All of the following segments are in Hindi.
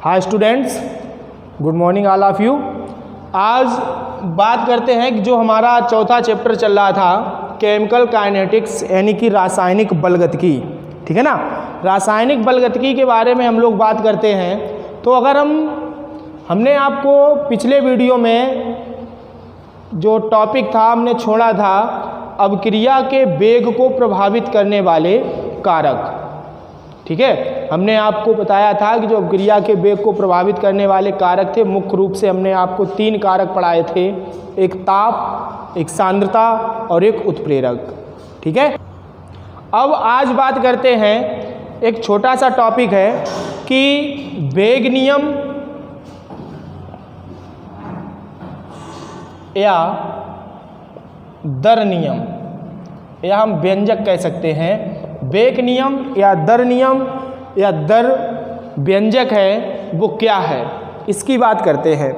Hi students, good morning all of you. आज बात करते हैं कि जो हमारा चौथा चैप्टर चल रहा था केमिकल काइनेटिक्स यानी कि रासायनिक बलगतिकी, ठीक है ना। रासायनिक बलगतिकी के बारे में हम लोग बात करते हैं। तो अगर हमने आपको पिछले वीडियो में जो टॉपिक था हमने छोड़ा था अभिक्रिया के वेग को प्रभावित करने वाले कारक, ठीक है। हमने आपको बताया था कि जो अभिक्रिया के वेग को प्रभावित करने वाले कारक थे, मुख्य रूप से हमने आपको 3 कारक पढ़ाए थे, एक ताप, एक सांद्रता और एक उत्प्रेरक, ठीक है। अब आज बात करते हैं, एक छोटा सा टॉपिक है कि वेग नियम या दर नियम, या हम व्यंजक कह सकते हैं। वेग नियम या दर नियम या दर व्यंजक है वो क्या है, इसकी बात करते हैं।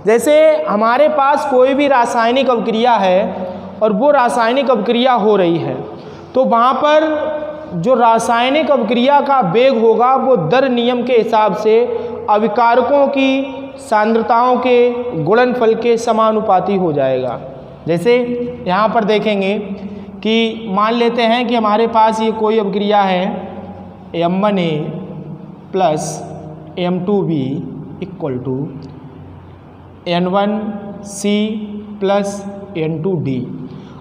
जैसे हमारे पास कोई भी रासायनिक अभिक्रिया है और वो रासायनिक अभिक्रिया हो रही है, तो वहाँ पर जो रासायनिक अभिक्रिया का वेग होगा वो दर नियम के हिसाब से अभिकारकों की सांद्रताओं के गुणनफल के समानुपाती हो जाएगा। जैसे यहाँ पर देखेंगे कि मान लेते हैं कि हमारे पास ये कोई अभिक्रिया है M1A plus M2B equal to N1C plus N2D।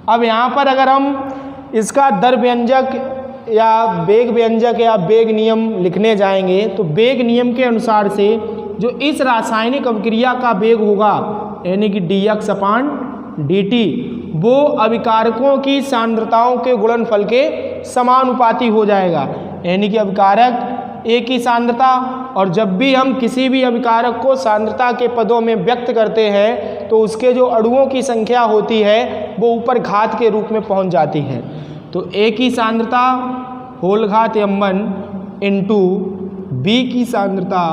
अब यहाँ पर अगर हम इसका दर व्यंजक या वेग व्यंजक या वेग नियम लिखने जाएंगे तो वेग नियम के अनुसार से जो इस रासायनिक अभिक्रिया का वेग होगा यानी कि dx/dt वो अभिकारकों की सांद्रताओं के गुणनफल के समानुपाती हो जाएगा। यानी कि अभिकारक एक ही सांद्रता, और जब भी हम किसी भी अभिकारक को सांद्रता के पदों में व्यक्त करते हैं तो उसके जो अणुओं की संख्या होती है वो ऊपर घात के रूप में पहुंच जाती है। तो एक ही सांद्रता होल घात m1 इंटू बी की सांद्रता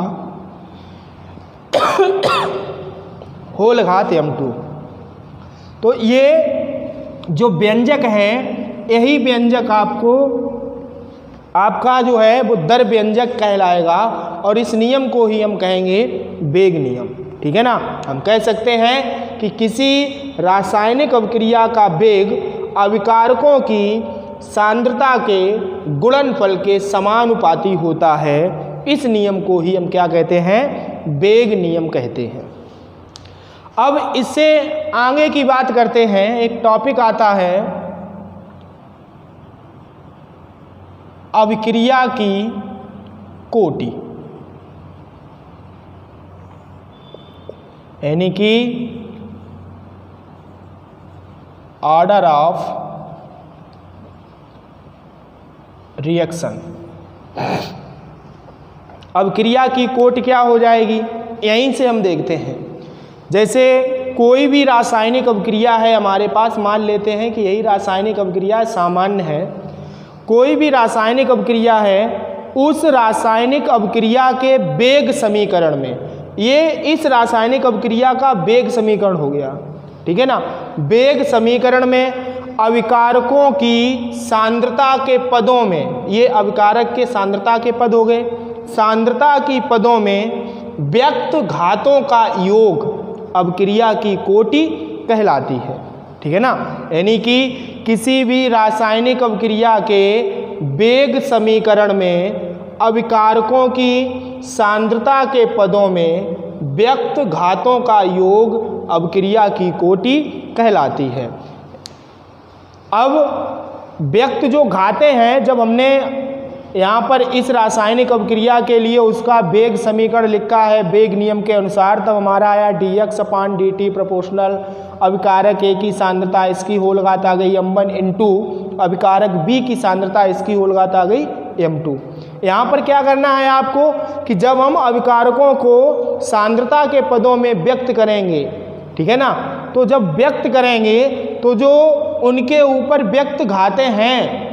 होल घात m2। तो ये जो व्यंजक है यही व्यंजक आपका जो है वो दर व्यंजक कहलाएगा, और इस नियम को ही हम कहेंगे वेग नियम, ठीक है ना। हम कह सकते हैं कि किसी रासायनिक अभिक्रिया का वेग अभिकारकों की सांद्रता के गुणनफल के समानुपाती होता है। इस नियम को ही हम क्या कहते हैं, वेग नियम कहते हैं। अब इससे आगे की बात करते हैं। एक टॉपिक आता है अभिक्रिया की कोटि, यानी कि ऑर्डर ऑफ रिएक्शन। अभिक्रिया की कोटि क्या हो जाएगी, यहीं से हम देखते हैं। जैसे कोई भी रासायनिक अभिक्रिया है हमारे पास, मान लेते हैं कि यही रासायनिक अभिक्रिया सामान्य है। कोई भी रासायनिक अभिक्रिया है, उस रासायनिक अभिक्रिया के वेग समीकरण में, ये इस रासायनिक अभिक्रिया का वेग समीकरण हो गया, ठीक है ना। वेग समीकरण में अभिकारकों की सांद्रता के पदों में, ये अभिकारक के सांद्रता के पद हो गए, सांद्रता की पदों में व्यक्त घातों का योग अभिक्रिया की कोटि कहलाती है, ठीक है ना। यानी कि किसी भी रासायनिक अभिक्रिया के वेग समीकरण में अभिकारकों की सांद्रता के पदों में व्यक्त घातों का योग अभिक्रिया की कोटि कहलाती है। अब व्यक्त जो घातें हैं, जब हमने यहाँ पर इस रासायनिक अभिक्रिया के लिए उसका वेग समीकरण लिखा है वेग नियम के अनुसार, तब हमारा आया dx/dt प्रोपोर्शनल अभिकारक A की सांद्रता इसकी होल घात आ गई m1 इंटू अभिकारक B की सांद्रता इसकी होल घात आ गई m2। यहाँ पर क्या करना है आपको कि जब हम अभिकारकों को सांद्रता के पदों में व्यक्त करेंगे, ठीक है ना, तो जब व्यक्त करेंगे तो जो उनके ऊपर व्यक्त घातें हैं,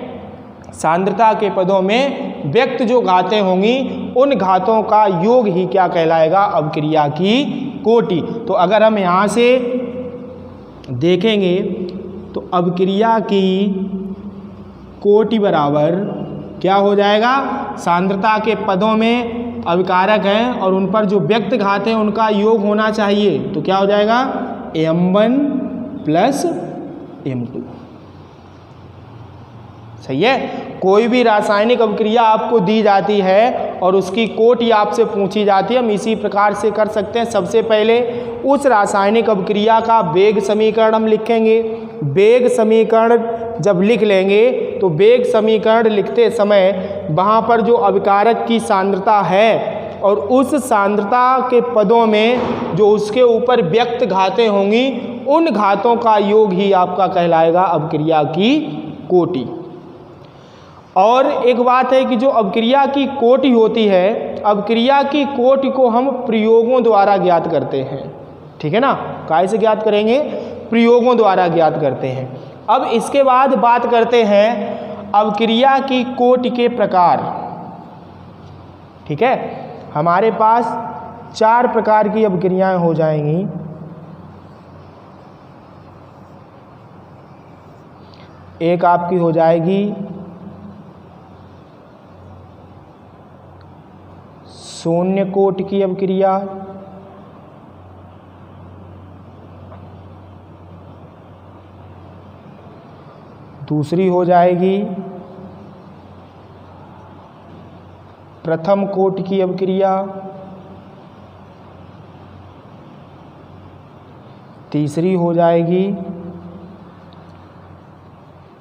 सांद्रता के पदों में व्यक्त जो घातें होंगी उन घातों का योग ही क्या कहलाएगा, अभिक्रिया की कोटि। तो अगर हम यहाँ से देखेंगे तो अभिक्रिया की कोटि बराबर क्या हो जाएगा, सांद्रता के पदों में अभिकारक हैं और उन पर जो व्यक्त घात हैं उनका योग होना चाहिए, तो क्या हो जाएगा m1 प्लस m2। सही है। कोई भी रासायनिक अभिक्रिया आपको दी जाती है और उसकी कोटि आपसे पूछी जाती है, हम इसी प्रकार से कर सकते हैं। सबसे पहले उस रासायनिक अभिक्रिया का वेग समीकरण हम लिखेंगे। वेग समीकरण जब लिख लेंगे तो वेग समीकरण लिखते समय वहाँ पर जो अभिकारक की सांद्रता है और उस सांद्रता के पदों में जो उसके ऊपर व्यक्त घातें होंगी, उन घातों का योग ही आपका कहलाएगा अभिक्रिया की कोटि। और एक बात है कि जो अभिक्रिया की कोटि होती है, अभिक्रिया की कोटि को हम प्रयोगों द्वारा ज्ञात करते हैं। ठीक है ना, कैसे से ज्ञात करेंगे, प्रयोगों द्वारा ज्ञात करते हैं। अब इसके बाद बात करते हैं अभिक्रिया की कोटि के प्रकार। ठीक है, हमारे पास 4 प्रकार की अभिक्रियाएं हो जाएंगी। एक आपकी हो जाएगी शून्य कोटि की अभिक्रिया, दूसरी हो जाएगी प्रथम कोटि की अभिक्रिया, तीसरी हो जाएगी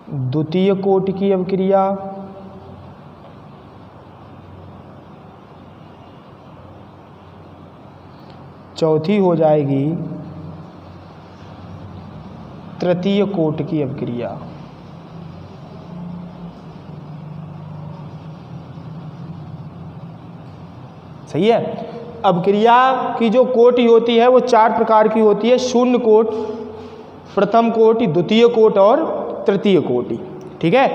द्वितीय कोटि की अभिक्रिया, चौथी हो जाएगी तृतीय कोटि की अभिक्रिया। सही है। अभिक्रिया की जो कोटि होती है वो 4 प्रकार की होती है, शून्य कोटि, प्रथम कोटि, द्वितीय कोटि और तृतीय कोटि। ठीक है,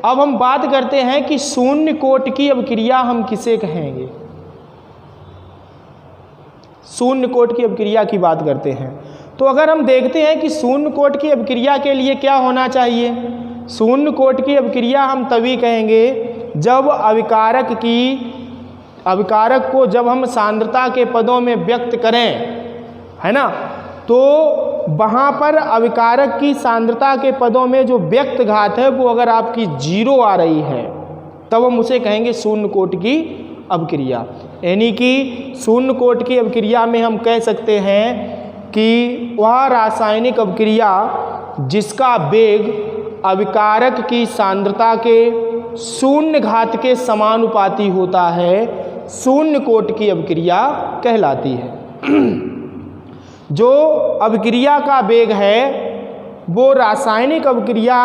अब हम बात करते हैं कि शून्य कोटि की अभिक्रिया हम किसे कहेंगे। शून्य कोटि की अभिक्रिया की बात करते हैं तो अगर हम देखते हैं कि शून्य कोटि की अभिक्रिया के लिए क्या होना चाहिए, शून्य कोटि की अभिक्रिया हम तभी कहेंगे जब अभिकारक को जब हम सांद्रता के पदों में व्यक्त करें, है ना, तो वहाँ पर अभिकारक की सांद्रता के पदों में जो व्यक्त घात है वो अगर आपकी 0 आ रही है तब हम उसे कहेंगे शून्य कोटि की अभिक्रिया। यानी कि शून्य कोटि की अभिक्रिया में हम कह सकते हैं कि वह रासायनिक अभिक्रिया जिसका वेग अभिकारक की सांद्रता के शून्य घात के समानुपाती होता है, शून्य कोटि की अभिक्रिया कहलाती है। जो अभिक्रिया का वेग है वो रासायनिक अभिक्रिया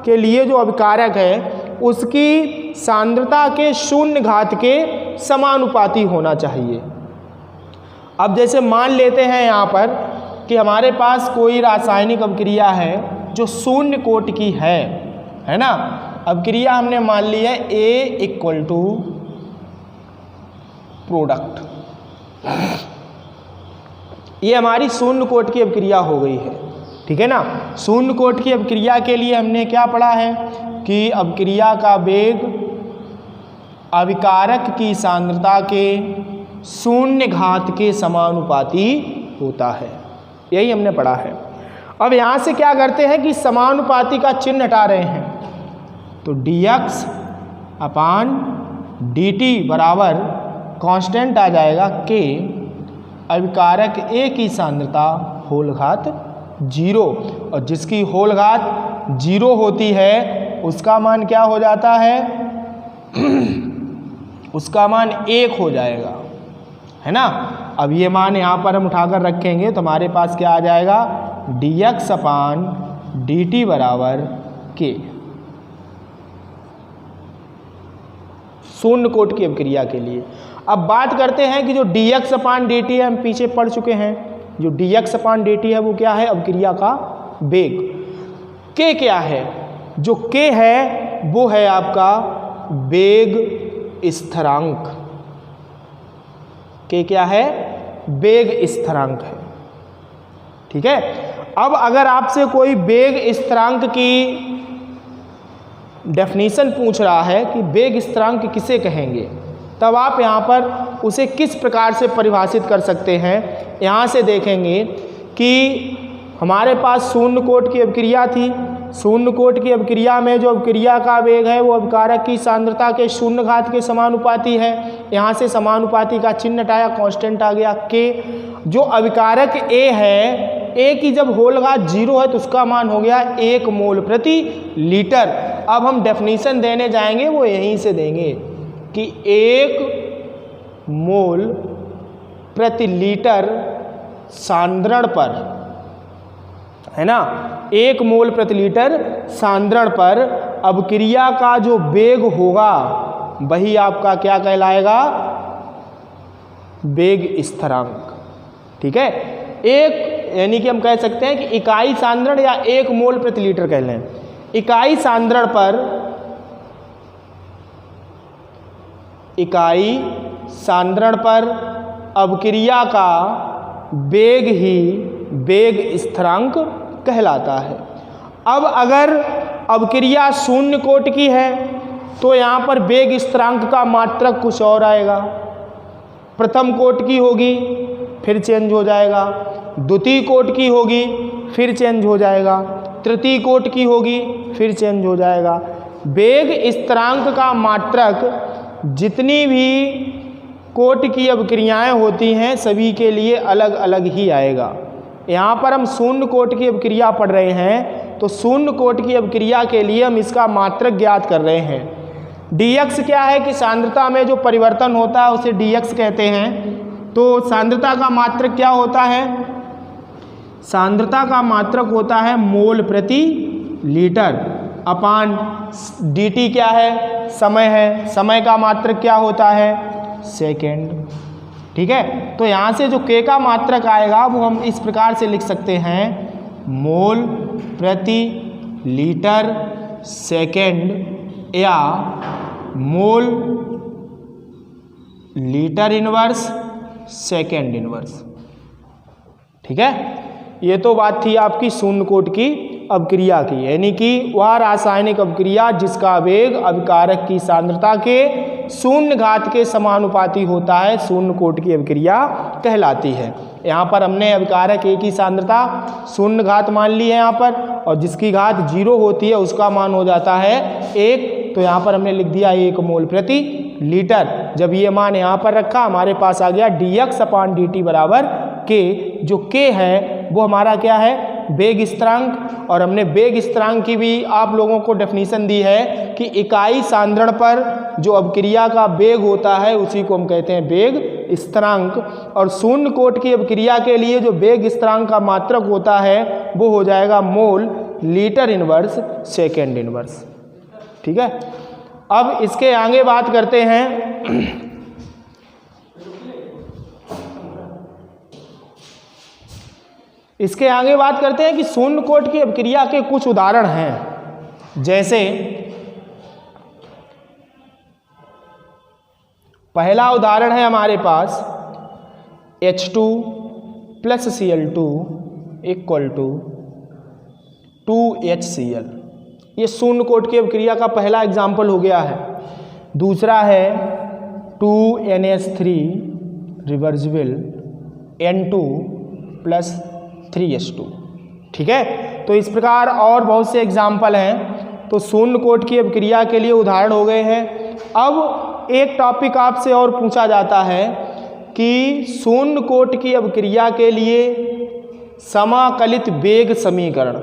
के लिए जो अभिकारक है उसकी सांद्रता के शून्य घात के समानुपाती होना चाहिए। अब जैसे मान लेते हैं यहाँ पर कि हमारे पास कोई रासायनिक अभिक्रिया है जो शून्य कोटि की है ना। अभिक्रिया हमने मान ली है A इक्वल टू प्रोडक्ट, ये हमारी शून्य कोटि की अभिक्रिया हो गई है। ठीक है ना, शून्य कोटि की अभिक्रिया के लिए हमने क्या पढ़ा है कि अभिक्रिया का वेग अभिकारक की सांद्रता के शून्य घात के समानुपाती होता है, यही हमने पढ़ा है। अब यहाँ से क्या करते हैं कि समानुपाती का चिन्ह हटा रहे हैं, तो dx अपान dt बराबर कांस्टेंट आ जाएगा k अभिकारक A की सांद्रता होल घात 0, और जिसकी होल घात 0 होती है उसका मान क्या हो जाता है उसका मान 1 हो जाएगा, है ना। अब ये मान यहाँ पर हम उठाकर रखेंगे तो हमारे पास क्या आ जाएगा dx अपान dt बराबर k, शून्य कोटि की अभिक्रिया के लिए। अब बात करते हैं कि जो dx अपान dt है, हम पीछे पढ़ चुके हैं, जो dx अपान dt है वो क्या है, अभिक्रिया का वेग। k क्या है, जो k है वो है आपका वेग स्थिरांक। k क्या है, वेग स्थिरांक है। ठीक है, अब अगर आपसे कोई वेग स्थिरांक की डेफिनीशन पूछ रहा है कि वेग स्थिरांक किसे कहेंगे, तब आप यहाँ पर उसे किस प्रकार से परिभाषित कर सकते हैं। यहाँ से देखेंगे कि हमारे पास शून्य कोट की अभिक्रिया थी। शून्य कोट की अभिक्रिया में जो अभिक्रिया का वेग है वो अभिकारक की सांद्रता के शून्य घात के समानुपाती है। यहाँ से समानुपाती का चिन्ह हटाया, कांस्टेंट आ गया के। जो अभिकारक ए है, ए की जब होल घात 0 है तो उसका मान हो गया 1 मोल प्रति लीटर। अब हम डेफिनीशन देने जाएंगे वो यहीं से देंगे कि 1 मोल प्रति लीटर सांद्रण पर, है ना, 1 मोल प्रति लीटर सांद्रण पर अभिक्रिया का जो वेग होगा वही आपका क्या कहलाएगा, वेग स्थिरांक। ठीक है, एक यानी कि हम कह सकते हैं कि इकाई सांद्रण या 1 मोल प्रति लीटर कह लें। इकाई सांद्रण पर अभिक्रिया का वेग ही वेग स्थिरांक कहलाता है। अब अगर अभिक्रिया शून्य कोट की है तो यहाँ पर वेग स्थिरांक का मात्रक कुछ और आएगा। प्रथम कोट की होगी फिर चेंज हो जाएगा, द्वितीय कोट की होगी फिर चेंज हो जाएगा, तृतीय कोट की होगी फिर चेंज हो जाएगा। वेग स्थिरांक का मात्रक जितनी भी कोट की अभिक्रियाएं होती हैं सभी के लिए अलग अलग ही आएगा। यहाँ पर हम शून्य कोट की अभिक्रिया पढ़ रहे हैं तो शून्य कोट की अभिक्रिया के लिए हम इसका मात्रक ज्ञात कर रहे हैं। dx क्या है कि सांद्रता में जो परिवर्तन होता है उसे dx कहते हैं। तो सांद्रता का मात्रक क्या होता है, सांद्रता का मात्रक होता है मोल प्रति लीटर अपान dt क्या है, समय है, समय का मात्रक क्या होता है, सेकेंड। ठीक है, तो यहाँ से जो k का मात्रक आएगा वो हम इस प्रकार से लिख सकते हैं, मोल प्रति लीटर सेकेंड या mole litre inverse second inverse. ठीक है, ये तो बात थी आपकी शून्य कोट की अभिक्रिया की, यानी कि वह रासायनिक अभिक्रिया जिसका वेग अभिकारक की सांद्रता के शून्य घात के समानुपाती होता है, शून्य कोट की अभिक्रिया कहलाती है। यहाँ पर हमने अभिकारक ए की सांद्रता शून्य घात मान ली है यहाँ पर, और जिसकी घात 0 होती है उसका मान हो जाता है 1। तो यहाँ पर हमने लिख दिया 1 मोल प्रति लीटर। जब ये मान यहाँ पर रखा हमारे पास आ गया dx अपान dt बराबर k। जो k है वो हमारा क्या है, वेग स्थिरांक। और हमने वेग स्थिरांक की भी आप लोगों को डेफिनीशन दी है कि इकाई सांद्रण पर जो अभिक्रिया का वेग होता है उसी को हम कहते हैं वेग स्थिरांक। और शून्य कोट की अभिक्रिया के लिए जो वेग स्थिरांक का मात्रक होता है वो हो जाएगा mole litre inverse second inverse. ठीक है, अब इसके आगे बात करते हैं इसके आगे बात करते हैं कि शून्य कोट की अभिक्रिया के कुछ उदाहरण हैं। जैसे पहला उदाहरण है हमारे पास H2 + Cl2 = 2HCl। ये शून्य कोट की अभिक्रिया का पहला एग्जाम्पल हो गया है। दूसरा है 2NH3 रिवर्सिबल N2 + 3H2। ठीक है, तो इस प्रकार और बहुत से एग्जाम्पल हैं। तो शून्य कोट की अभिक्रिया के लिए उदाहरण हो गए हैं। अब एक टॉपिक आपसे और पूछा जाता है कि शून्य कोट की अभिक्रिया के लिए समाकलित वेग समीकरण,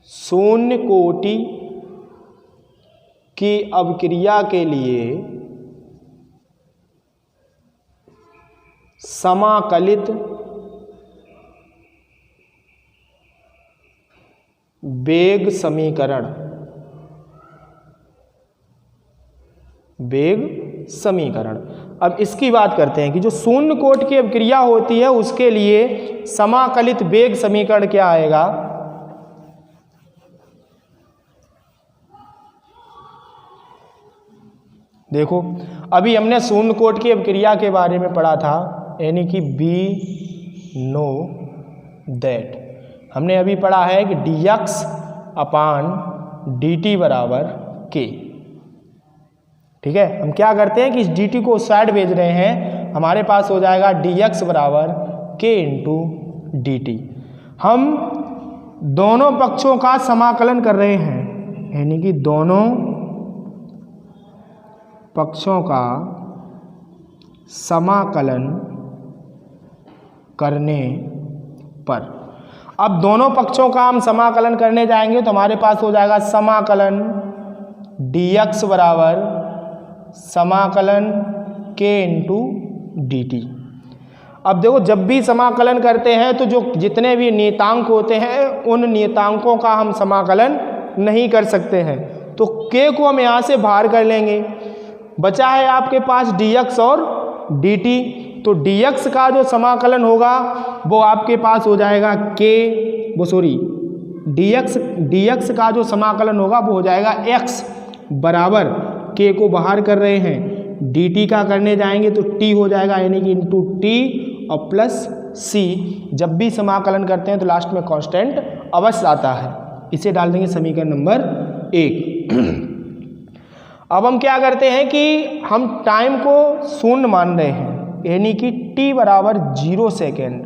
शून्य कोटि की अभिक्रिया के लिए समाकलित वेग समीकरण, वेग समीकरण। अब इसकी बात करते हैं कि जो शून्य कोट की अभिक्रिया होती है उसके लिए समाकलित वेग समीकरण क्या आएगा। देखो, अभी हमने शून्य कोट की अभिक्रिया के बारे में पढ़ा था, यानी कि बी नो दैट। हमने अभी पढ़ा है कि dx अपान dt बराबर k। ठीक है, हम क्या करते हैं कि इस dt को उस साइड भेज रहे हैं, हमारे पास हो जाएगा dx बराबर k इंटू dt। हम दोनों पक्षों का समाकलन कर रहे हैं, यानी कि दोनों पक्षों का समाकलन करने पर, अब दोनों पक्षों का हम समाकलन करने जाएंगे तो हमारे पास हो जाएगा समाकलन dx बराबर समाकलन k इंटू dt। अब देखो, जब भी समाकलन करते हैं तो जो जितने भी नियतांक होते हैं उन नियतांकों का हम समाकलन नहीं कर सकते हैं, तो k को हम यहाँ से बाहर कर लेंगे। बचा है आपके पास dx और dt, तो dx का जो समाकलन होगा वो आपके पास हो जाएगा dx का जो समाकलन होगा वो हो जाएगा x बराबर k को बाहर कर रहे हैं, dt का करने जाएंगे तो t हो जाएगा, यानी कि इंटू t और प्लस c। जब भी समाकलन करते हैं तो लास्ट में कांस्टेंट अवश्य आता है। इसे डाल देंगे समीकरण नंबर 1। अब हम क्या करते हैं कि हम टाइम को शून्य मान रहे हैं, यानी कि t बराबर 0 सेकेंड।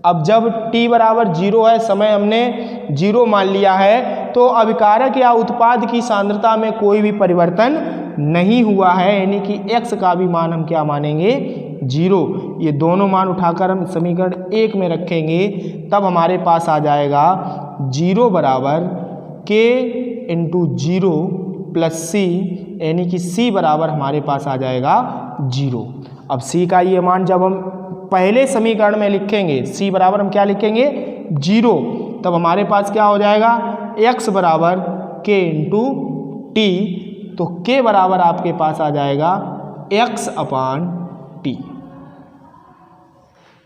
अब जब t बराबर 0 है, समय हमने 0 मान लिया है, तो अभिकारक या उत्पाद की सांद्रता में कोई भी परिवर्तन नहीं हुआ है, यानी कि x का भी मान हम क्या मानेंगे 0। ये दोनों मान उठाकर हम समीकरण 1 में रखेंगे, तब हमारे पास आ जाएगा 0 बराबर k इंटू 0 प्लस c, यानी कि c बराबर हमारे पास आ जाएगा 0। अब c का ये मान जब हम पहले समीकरण में लिखेंगे, c बराबर हम क्या लिखेंगे 0, तब हमारे पास क्या हो जाएगा x बराबर k इंटू t, तो k बराबर आपके पास आ जाएगा x अपान t।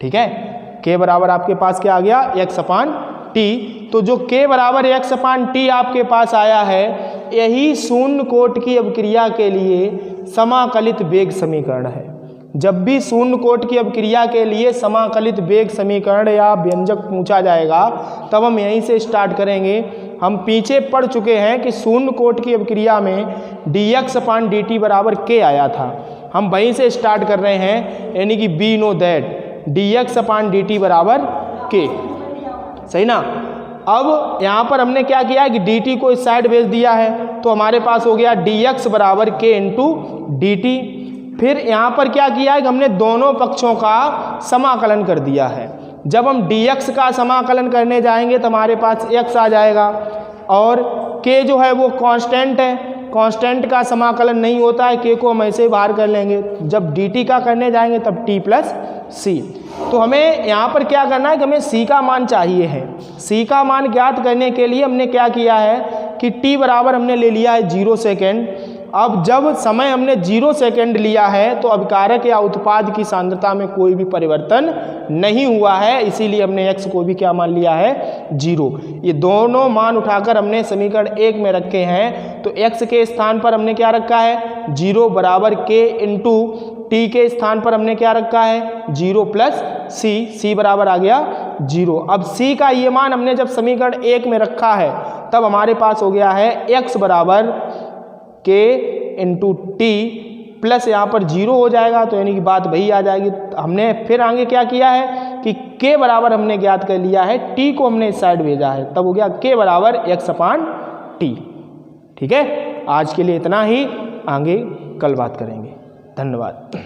ठीक है, k बराबर आपके पास क्या आ गया x अपान t। तो जो k बराबर x अपान t आपके पास आया है, यही शून्य कोट की अभिक्रिया के लिए समाकलित वेग समीकरण है। जब भी शून्य कोट की अभिक्रिया के लिए समाकलित वेग समीकरण या व्यंजक पूछा जाएगा, तब हम यहीं से स्टार्ट करेंगे। हम पीछे पढ़ चुके हैं कि शून्य कोट की अभिक्रिया में dx अपान dt बराबर k आया था, हम वहीं से स्टार्ट कर रहे हैं, यानी कि we know that dx upon dt बराबर k। सही ना। अब यहाँ पर हमने क्या किया कि dt को इस साइड भेज दिया है, तो हमारे पास हो गया dx बराबर k इंटू dt। फिर यहाँ पर क्या किया है कि हमने दोनों पक्षों का समाकलन कर दिया है। जब हम dx का समाकलन करने जाएंगे तो हमारे पास x आ जाएगा, और k जो है वो कांस्टेंट है, कांस्टेंट का समाकलन नहीं होता है, k को हम ऐसे ही बाहर कर लेंगे। जब dt का करने जाएंगे तब t प्लस c। तो हमें यहाँ पर क्या करना है कि हमें c का मान चाहिए है। c का मान ज्ञात करने के लिए हमने क्या किया है कि t बराबर हमने ले लिया है 0 सेकेंड। अब जब समय हमने 0 सेकेंड लिया है तो अभिकारक या उत्पाद की सांद्रता में कोई भी परिवर्तन नहीं हुआ है, इसीलिए हमने x को भी क्या मान लिया है 0। ये दोनों मान उठाकर हमने समीकरण 1 में रखे हैं, तो x के स्थान पर हमने क्या रखा है 0 बराबर k इंटू t के स्थान पर हमने क्या रखा है 0 प्लस c, c बराबर आ गया 0। अब c का ये मान हमने जब समीकरण 1 में रखा है, तब हमारे पास हो गया है x बराबर k इंटू टी प्लस यहाँ पर 0 हो जाएगा, तो यानी कि बात वही आ जाएगी। हमने फिर आगे क्या किया है कि k बराबर हमने ज्ञात कर लिया है, t को हमने इस साइड भेजा है, तब हो गया k बराबर x अपान t। ठीक है, आज के लिए इतना ही, आगे कल बात करेंगे। धन्यवाद।